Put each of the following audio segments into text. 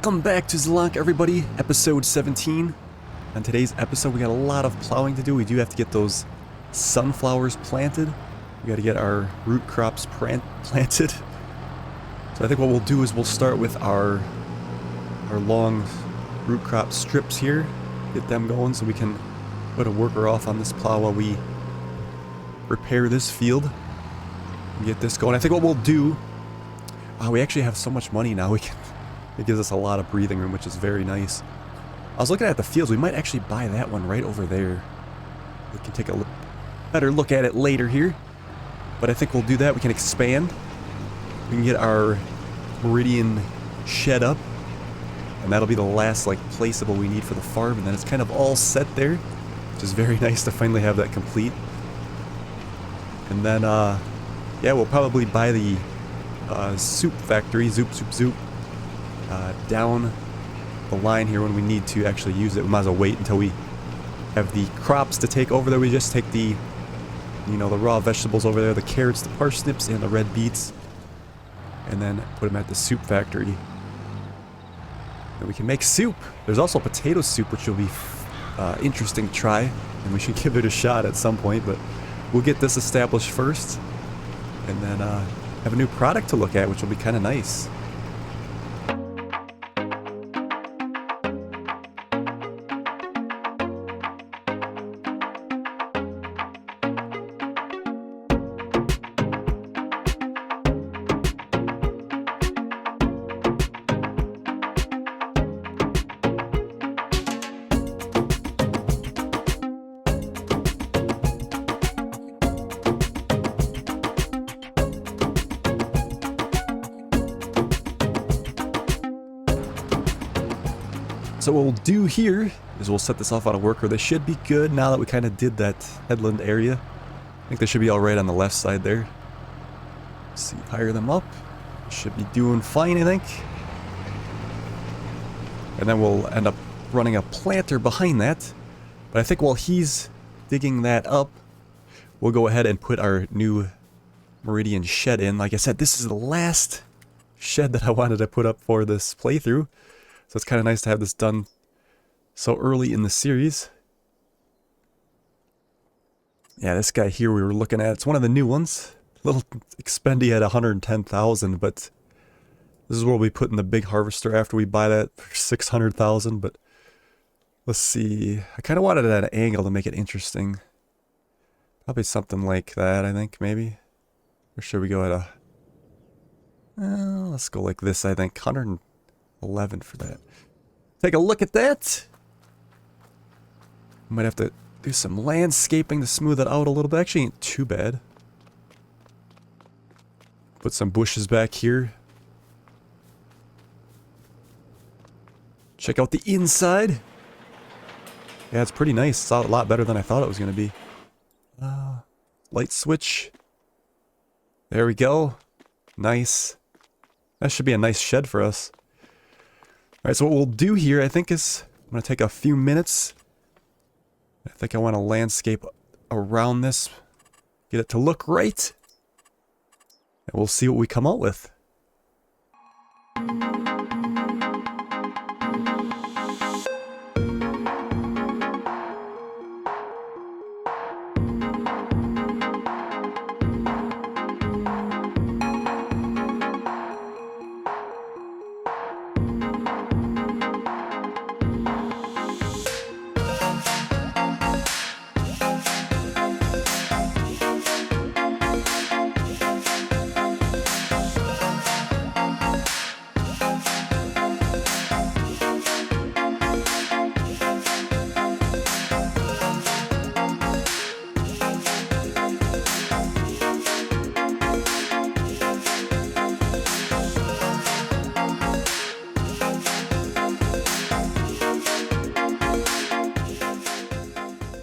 Welcome back to Zielonka, everybody. Episode 17. On today's episode, we got a lot of plowing to do. We do have to get those sunflowers planted. We got to get our root crops planted. So I think what we'll do is we'll start with our long root crop strips here. Get them going so we can put a worker off on this plow while we repair this field. And get this going. I think what we'll do... we actually have so much money now. It gives us a lot of breathing room, which is very nice. I was looking at the fields. We might actually buy that one right over there. We can take a better look at it later here. But I think we'll do that. We can expand. We can get our Meridian shed up. And that'll be the last, placeable we need for the farm. And then it's kind of all set there. Which is very nice to finally have that complete. And then, yeah, we'll probably buy the soup factory. Zoop. Down the line here when we need to actually use it. We might as well wait until we have the crops to take over there. We just take the, the raw vegetables over there, the carrots, the parsnips, and the red beets, and then put them at the soup factory. And we can make soup. There's also potato soup, which will be interesting to try, and we should give it a shot at some point, but we'll get this established first, and then have a new product to look at, which will be kind of nice. So what we'll do here is we'll set this off on a worker. They should be good now that we kind of did that headland area. I think they should be alright on the left side there. Let's see, hire them up. Should be doing fine, I think. And then we'll end up running a planter behind that. But I think while he's digging that up, we'll go ahead and put our new Meridian shed in. Like I said, this is the last shed that I wanted to put up for this playthrough. So it's kind of nice to have this done so early in the series. Yeah, this guy here we were looking at, it's one of the new ones. A little expendy at 110,000, but this is where we'll be putting the big harvester after we buy that for 600,000. But let's see, I kind of wanted it at an angle to make it interesting. Probably something like that, I think, maybe. Or should we go at a... let's go like this, I think. 111 for that. Take a look at that. Might have to do some landscaping to smooth it out a little bit. Actually ain't too bad. Put some bushes back here. Check out the inside. Yeah, it's pretty nice. It's a lot better than I thought it was going to be. Light switch. There we go. Nice. That should be a nice shed for us. Alright, so what we'll do here, I think, is I'm going to take a few minutes. I think I want to landscape around this. Get it to look right. And we'll see what we come out with.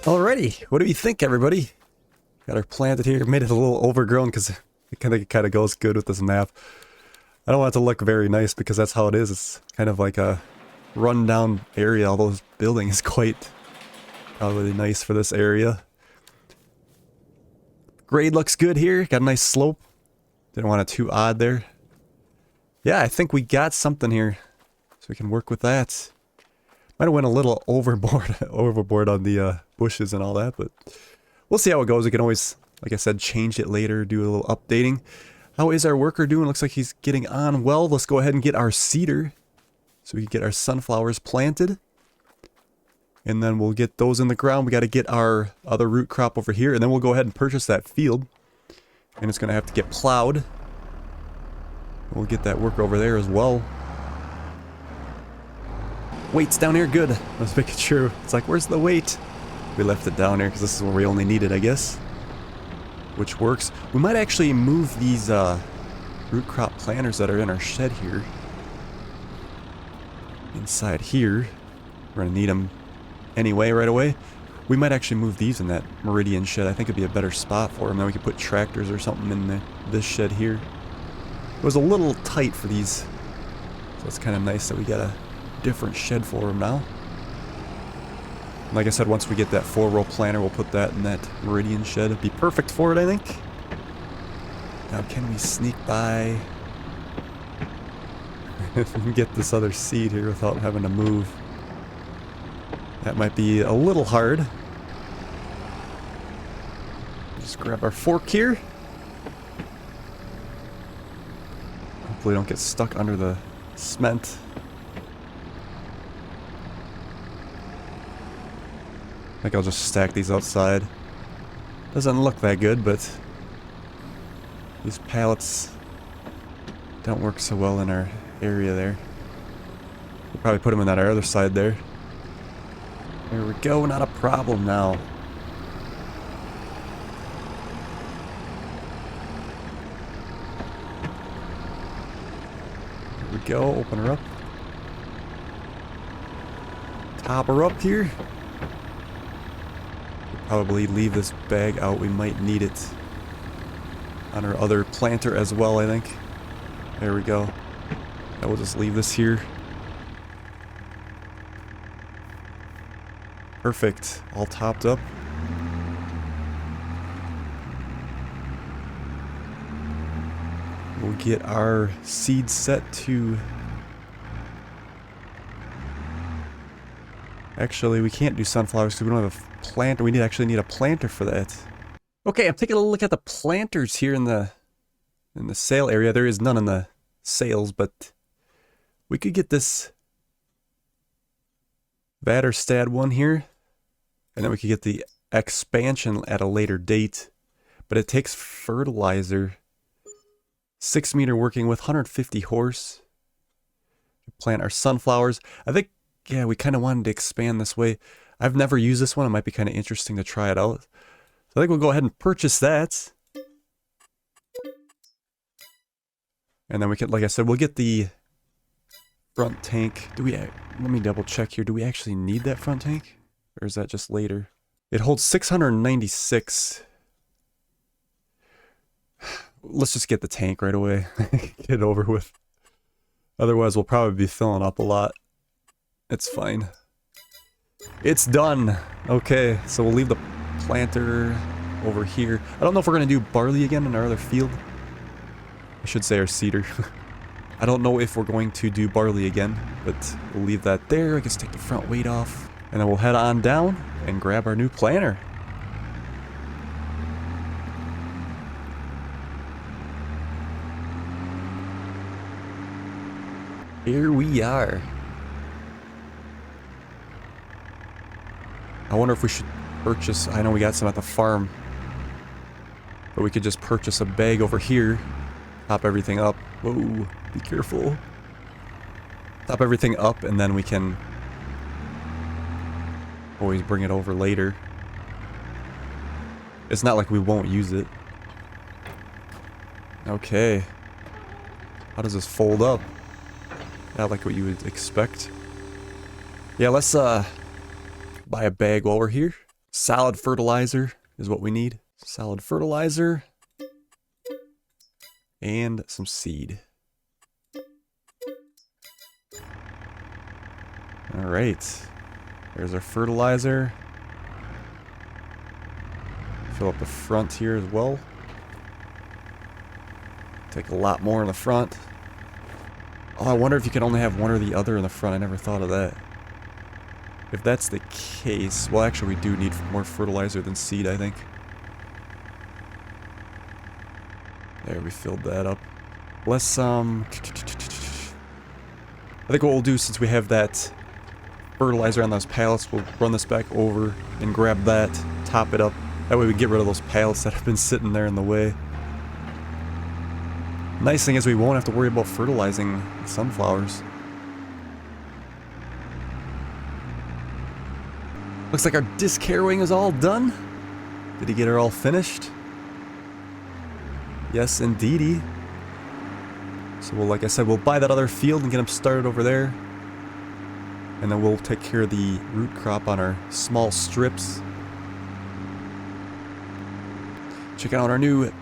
Alrighty, what do you think, everybody? Got her planted here. Made it a little overgrown because it kind of goes good with this map. I don't want it to look very nice because that's how it is. It's kind of like a rundown area. All those buildings is quite probably nice for this area. Grade looks good here. Got a nice slope. Didn't want it too odd there. Yeah, I think we got something here. So we can work with that. Might have went a little overboard on the bushes and all that, but we'll see how it goes. We can always, like I said, change it later, do a little updating. How is our worker doing? Looks like he's getting on well. Let's go ahead and get our seeder so we can get our sunflowers planted. And then we'll get those in the ground. We got to get our other root crop over here, and then we'll go ahead and purchase that field. And it's going to have to get plowed. We'll get that worker over there as well. Weight's down here, good. I was making sure. It's like, where's the weight? We left it down here because this is where we only need it, I guess. Which works. We might actually move these root crop planters that are in our shed here. Inside here. We're going to need them anyway, right away. We might actually move these in that Meridian shed. I think it'd be a better spot for them. Then we could put tractors or something in this shed here. It was a little tight for these. So it's kind of nice that we got a different shed for them now. Like I said, once we get that 4-row planter, we'll put that in that Meridian shed. It'd be perfect for it, I think. Now, can we sneak by and get this other seed here without having to move? That might be a little hard. Just grab our fork here. Hopefully don't get stuck under the cement. I think I'll just stack these outside. Doesn't look that good, but these pallets don't work so well in our area there. We'll probably put them in that other side there. There we go, not a problem now. There we go, open her up. Top her up here. Probably leave this bag out, we might need it on our other planter as well, I think. There we go. I will just leave this here. Perfect, all topped up. We'll get our seed set to... Actually, we can't do sunflowers because we don't have a planter. We actually need a planter for that. Okay, I'm taking a look at the planters here in the sale area. There is none in the sales, but we could get this Vaderstad one here, and then we could get the expansion at a later date. But it takes fertilizer. 6 meter working with 150 horse. Plant our sunflowers. I think, yeah, we kind of wanted to expand this way. I've never used this one. It might be kind of interesting to try it out. So I think we'll go ahead and purchase that. And then we can, like I said, we'll get the front tank. Let me double check here. Do we actually need that front tank? Or is that just later? It holds 696. Let's just get the tank right away. Get it over with. Otherwise, we'll probably be filling up a lot. It's fine. It's done. Okay, so we'll leave the planter over here. I don't know if we're going to do barley again in our other field. I should say our cedar. I don't know if we're going to do barley again, but we'll leave that there. I guess take the front weight off. And then we'll head on down and grab our new planter. Here we are. I wonder if we should purchase... I know we got some at the farm. But we could just purchase a bag over here. Top everything up. Whoa, be careful. Top everything up and then we can always bring it over later. It's not like we won't use it. Okay. How does this fold up? Not like what you would expect. Yeah, let's buy a bag while we're here. Solid fertilizer is what we need. Solid fertilizer. And some seed. Alright. There's our fertilizer. Fill up the front here as well. Take a lot more in the front. Oh, I wonder if you can only have one or the other in the front. I never thought of that. If that's the case... Well, actually, we do need more fertilizer than seed, I think. There, we filled that up. Let's, I think what we'll do, since we have that fertilizer on those pallets, we'll run this back over and grab that, top it up. That way we get rid of those pallets that have been sitting there in the way. Nice thing is we won't have to worry about fertilizing sunflowers. Looks like our disc harrowing is all done. Did he get her all finished? Yes, indeedy. So, well, like I said, we'll buy that other field and get them started over there. And then we'll take care of the root crop on our small strips. Check out our new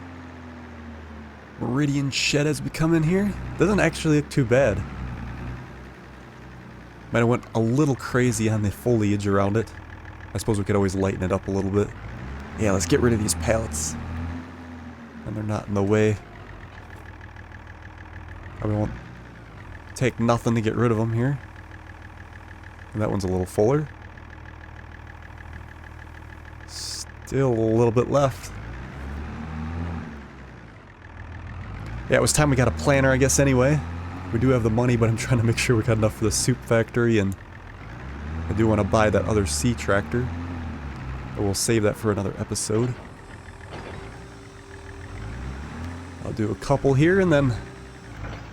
Meridian shed as we come in here. Doesn't actually look too bad. Might have went a little crazy on the foliage around it. I suppose we could always lighten it up a little bit. Yeah, let's get rid of these pallets. And they're not in the way. Probably won't take nothing to get rid of them here. And that one's a little fuller. Still a little bit left. Yeah, it was time we got a planter, I guess, anyway. We do have the money, but I'm trying to make sure we got enough for the soup factory, and I do want to buy that other C tractor. But we'll save that for another episode. I'll do a couple here, and then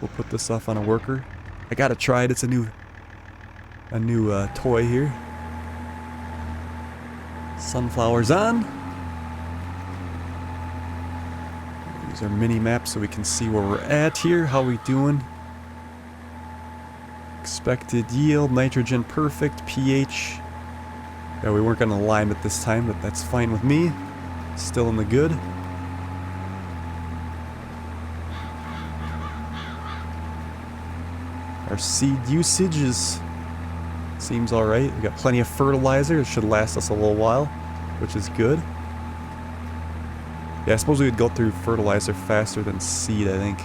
we'll put this off on a worker. I gotta try it. It's a new toy here. Sunflowers on. Use our mini map so we can see where we're at here. How we doing? Expected yield, nitrogen perfect, pH. Yeah, we weren't gonna lime it this time, but that's fine with me. Still in the good. Our seed usage seems alright. We got plenty of fertilizer. It should last us a little while, which is good. Yeah, I suppose we would go through fertilizer faster than seed, I think.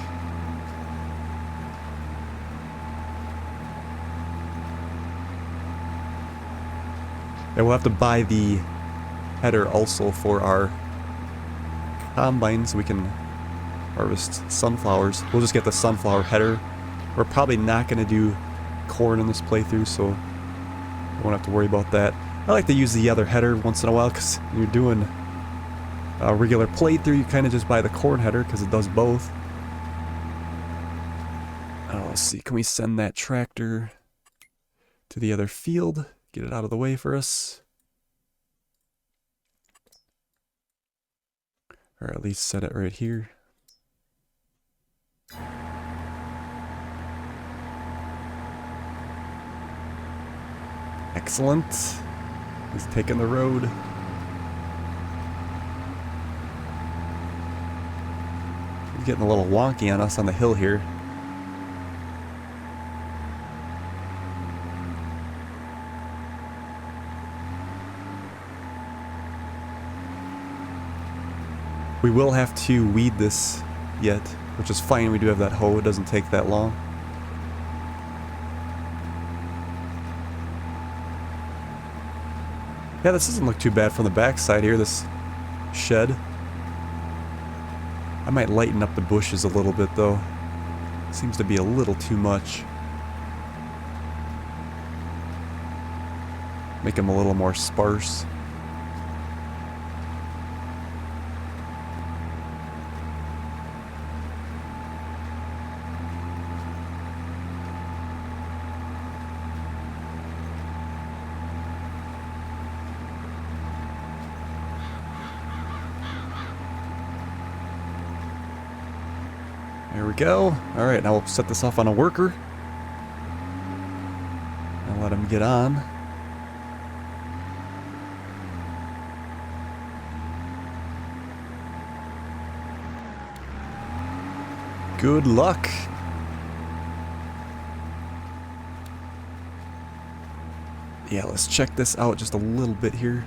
Yeah, we'll have to buy the header also for our combine so we can harvest sunflowers. We'll just get the sunflower header. We're probably not going to do corn in this playthrough, so I won't have to worry about that. I like to use the other header once in a while because you're doing a regular playthrough, you kind of just buy the corn header because it does both. Oh, let's see, can we send that tractor to the other field? Get it out of the way for us. Or at least set it right here. Excellent. He's taking the road. He's getting a little wonky on us on the hill here. We will have to weed this yet, which is fine. We do have that hoe. It doesn't take that long. Yeah, this doesn't look too bad from the backside here, this shed. I might lighten up the bushes a little bit, though. Seems to be a little too much. Make them a little more sparse. There we go. Alright, now we'll set this off on a worker. And let him get on. Good luck. Yeah, let's check this out just a little bit here.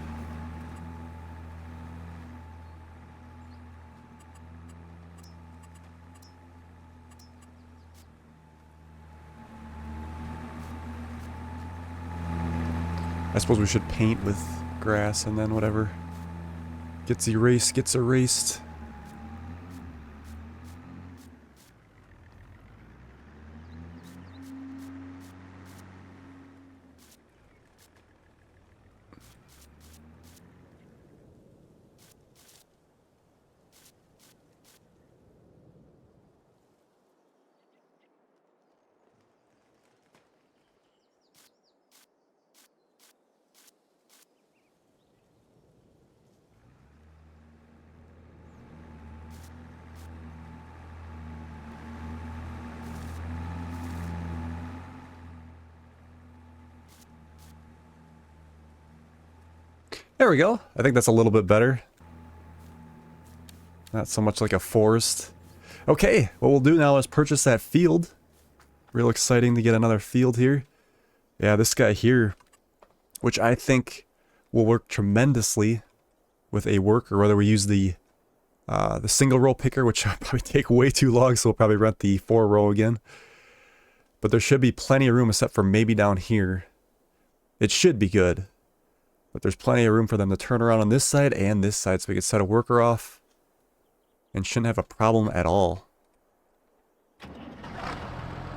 I suppose we should paint with grass and then whatever gets erased gets erased. There we go. I think that's a little bit better. Not so much like a forest. Okay, what we'll do now is purchase that field. Real exciting to get another field here. Yeah, this guy here, which I think will work tremendously with a worker, whether we use the single row picker, which will probably take way too long, so we'll probably rent the 4-row again. But there should be plenty of room except for maybe down here. It should be good. But there's plenty of room for them to turn around on this side and this side, so we can set a worker off. And shouldn't have a problem at all.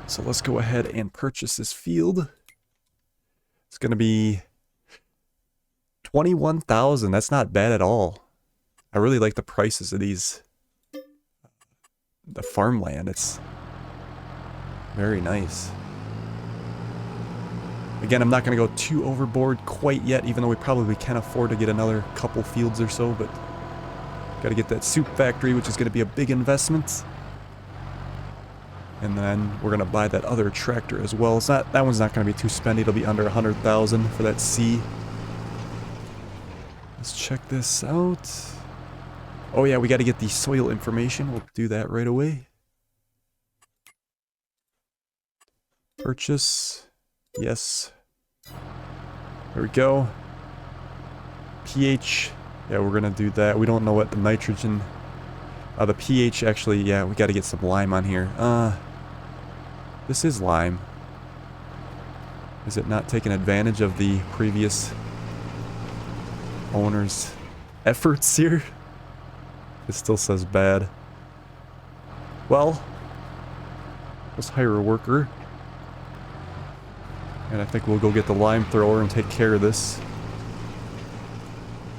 So let's go ahead and purchase this field. It's going to be 21,000. That's not bad at all. I really like the prices of these. The farmland. It's very nice. Again, I'm not going to go too overboard quite yet, even though we probably can afford to get another couple fields or so, but got to get that soup factory, which is going to be a big investment. And then we're going to buy that other tractor as well. It's not, that one's not going to be too spendy. It'll be under 100,000 for that C. Let's check this out. Oh yeah, we got to get the soil information. We'll do that right away. Purchase. Yes. There we go. pH. Yeah, we're gonna do that. We don't know what the nitrogen... the pH actually, yeah, we gotta get some lime on here. This is lime. Is it not taking advantage of the previous owner's efforts here? It still says bad. Well, let's hire a worker. And I think we'll go get the lime thrower and take care of this.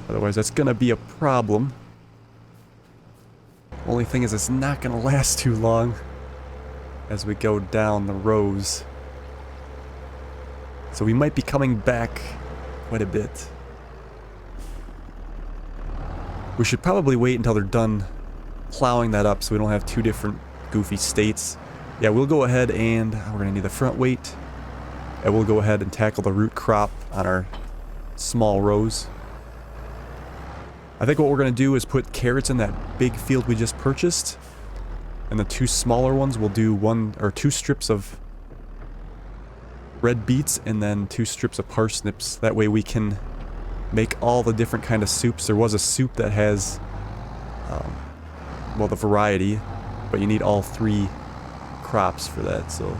Otherwise, that's gonna be a problem. Only thing is, it's not gonna last too long as we go down the rows. So we might be coming back quite a bit. We should probably wait until they're done plowing that up so we don't have two different goofy states. Yeah, we'll go ahead and we're gonna need the front weight. And we'll go ahead and tackle the root crop on our small rows. I think what we're going to do is put carrots in that big field we just purchased. And the two smaller ones we'll do 1 or 2 strips of red beets and then 2 strips of parsnips. That way we can make all the different kind of soups. There was a soup that has, well, the variety, but you need all 3 crops for that, so...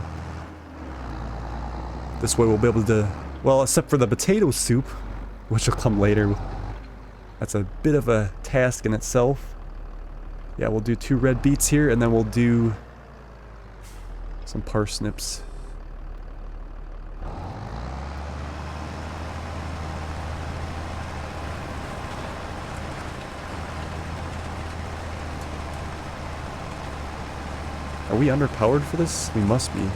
This way we'll be able to, well, except for the potato soup, which will come later. That's a bit of a task in itself. Yeah, we'll do 2 red beets here, and then we'll do some parsnips. Are we underpowered for this? We must be.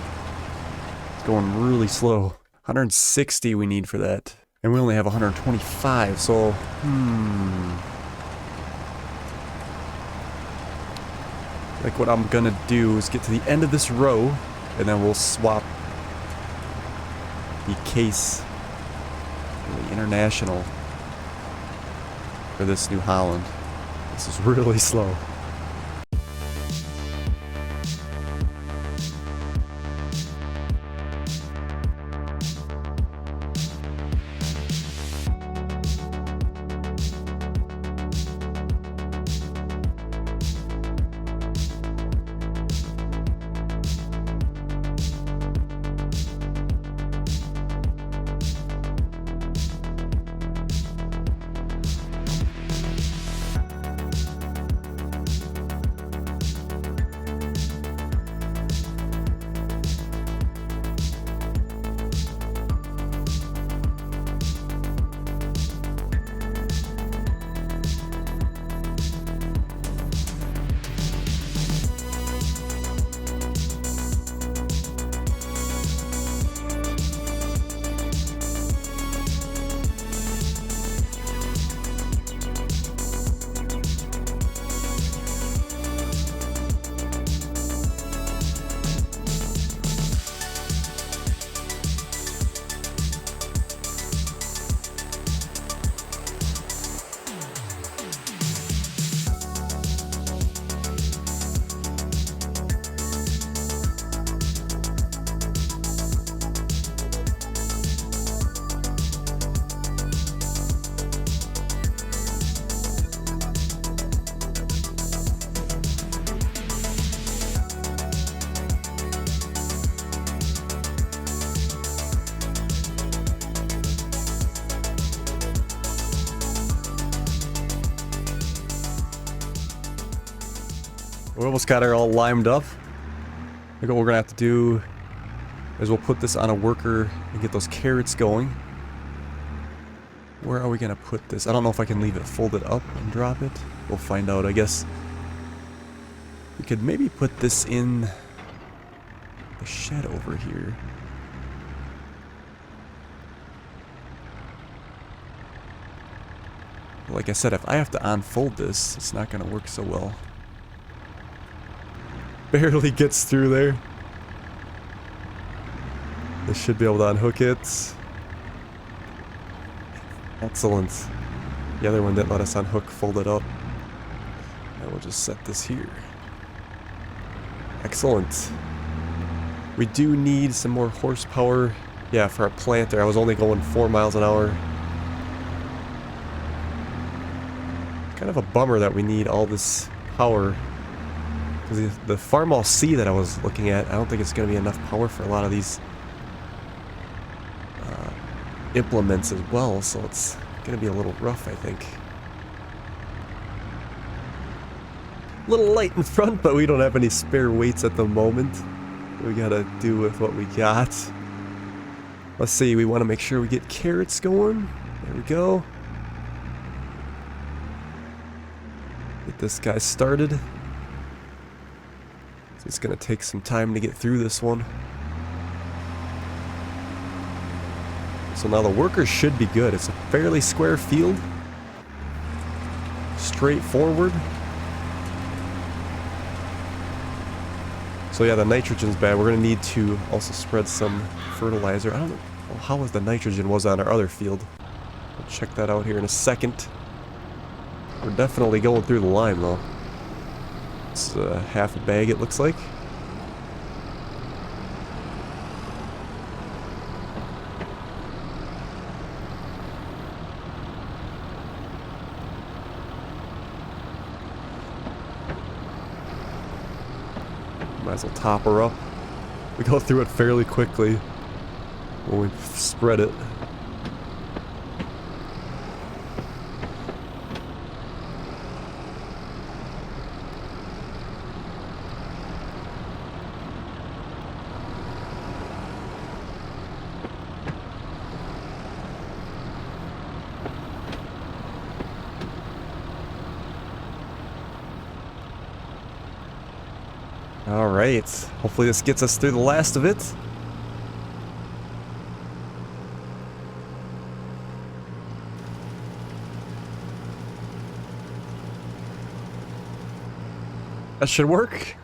Going really slow. 160 we need for that. And we only have 125, so... Like what I'm gonna do is get to the end of this row, and then we'll swap the case for the International for this New Holland. This is really slow. We almost got her all limed up. I think what we're gonna have to do is we'll put this on a worker and get those carrots going. Where are we gonna put this? I don't know if I can leave it folded up and drop it. We'll find out, I guess. We could maybe put this in the shed over here. Like I said, if I have to unfold this, it's not gonna work so well. Barely gets through there. This should be able to unhook it. Excellent. The other one didn't let us unhook, fold it up. And we'll just set this here. Excellent. We do need some more horsepower. Yeah, for our planter. I was only going 4 miles an hour. Kind of a bummer that we need all this power. Because the Farmall C that I was looking at, I don't think it's going to be enough power for a lot of these implements as well, so it's going to be a little rough, I think. A little light in front, but we don't have any spare weights at the moment. We gotta do with what we got. Let's see, we want to make sure we get carrots going. There we go. Get this guy started. It's gonna take some time to get through this one. So now the workers should be good. It's a fairly square field. Straightforward. So yeah, the nitrogen's bad. We're gonna need to also spread some fertilizer. I don't know how was the nitrogen was on our other field. We'll check that out here in a second. We're definitely going through the lime though. It's half a bag it looks like. Might as well top her up. We go through it fairly quickly when we spread it. Alright, hopefully this gets us through the last of it. That should work.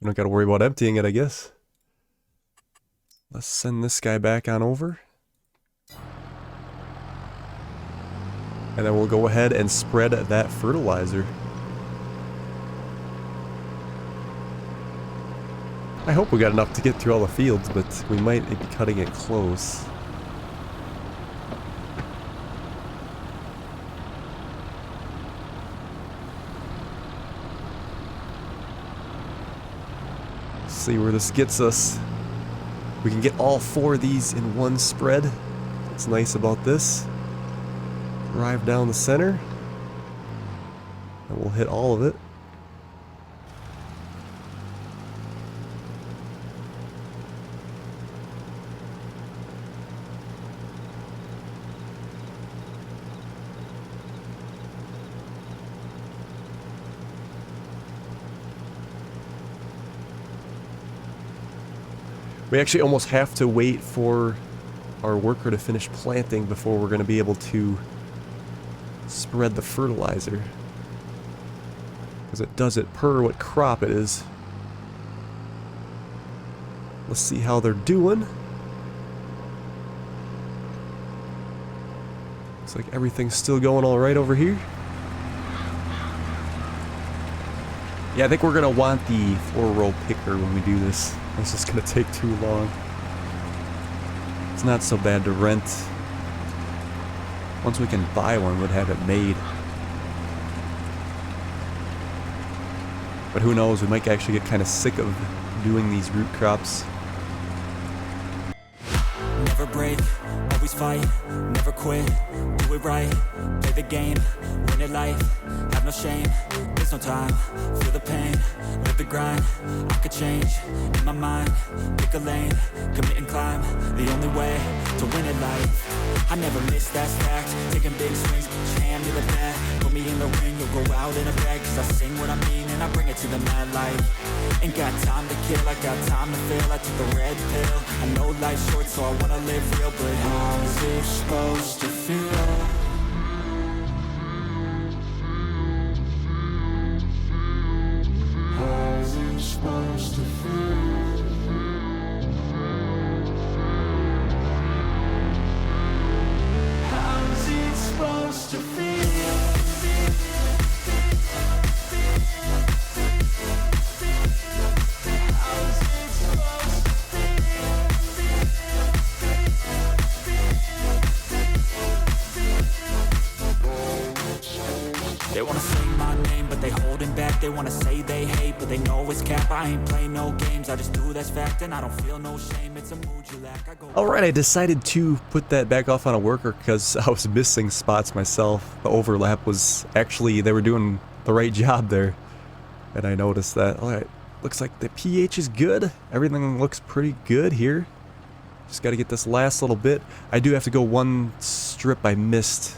We don't gotta worry about emptying it, I guess. Let's send this guy back on over. And then we'll go ahead and spread that fertilizer. I hope we got enough to get through all the fields, but we might be cutting it close. Let's see where this gets us. We can get all 4 of these in one spread. What's nice about this. Drive down the center. And we'll hit all of it. We actually almost have to wait for our worker to finish planting before we're going to be able to spread the fertilizer. Because it does it per what crop it is. Let's see how they're doing. Looks like everything's still going alright over here. Yeah, I think we're going to want the 4-row picker when we do this. This is going to take too long. It's not so bad to rent. Once we can buy one, we'd have it made. But who knows, we might actually get kind of sick of doing these root crops. never break, always fight, never quit, do it right, play the game, win it life, have no shame, there's no time, feel the pain, live the grind, I could change, in my mind, pick a lane, commit and climb, the only way to win it life, I never miss, that's fact, taking big swings, put your hand to the bat, put me in the ring, you'll go out in a bag, cause I sing what I mean and I bring it to the mad light, ain't got time to kill, I got time to feel, I took the red pill, I know life's short so I wanna live real, but how's it supposed to feel? How's it supposed to feel? How's it supposed to feel? They wanna say my name, but they holding back. They wanna say they hate, but they know it's cap. I ain't play no games, I just do that's fact. And I don't feel no shame, it's a mood you lack. Alright, I decided to put that back off on a worker because I was missing spots myself. The overlap was actually, they were doing the right job there. And I noticed that. Alright, looks like the pH is good. Everything looks pretty good here. Just gotta get this last little bit. I do have to go one strip I missed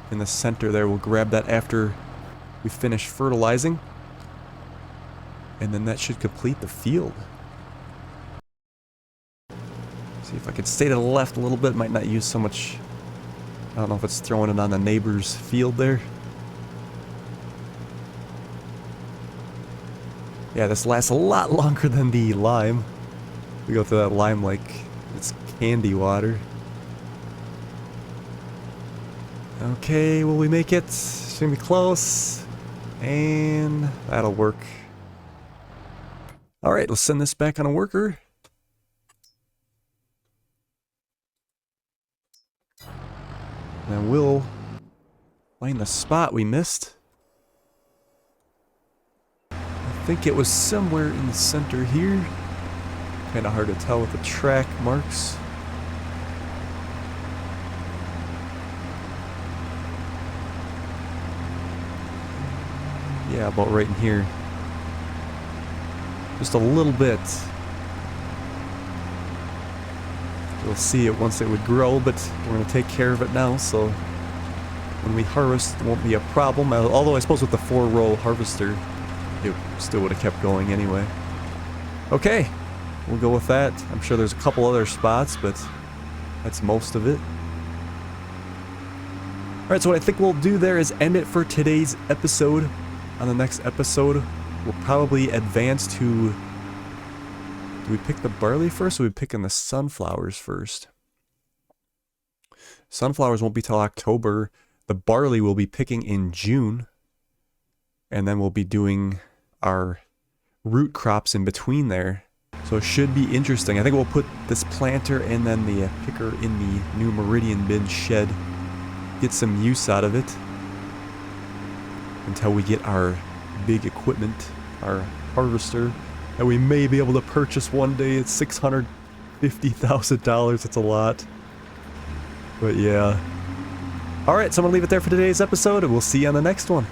in the center there. We'll grab that after we finish fertilizing. And then that should complete the field. See if I could stay to the left a little bit. Might not use so much. I don't know if it's throwing it on the neighbor's field there. Yeah, this lasts a lot longer than the lime. We go through that lime like it's candy water. Okay, will we make it? It's gonna be close. And that'll work. Alright, let's send this back on a worker. And we'll find the spot we missed. I think it was somewhere in the center here. Kinda hard to tell with the track marks. Yeah, about right in here. Just a little bit. You'll see it once it would grow, but we're going to take care of it now, so when we harvest it won't be a problem. Although I suppose with the 4-row harvester, it still would have kept going anyway. Okay, we'll go with that. I'm sure there's a couple other spots, but that's most of it. Alright, so what I think we'll do there is end it for today's episode. On the next episode, we'll probably advance to... Do we pick the barley first, or are we picking the sunflowers first? Sunflowers won't be till October. The barley we'll be picking in June. And then we'll be doing our root crops in between there. So it should be interesting. I think we'll put this planter and then the picker in the new Meridian bin shed. Get some use out of it. Until we get our big equipment, our harvester, that we may be able to purchase one day. It's $650,000. It's a lot. But yeah. Alright, so I'm going to leave it there for today's episode, and we'll see you on the next one.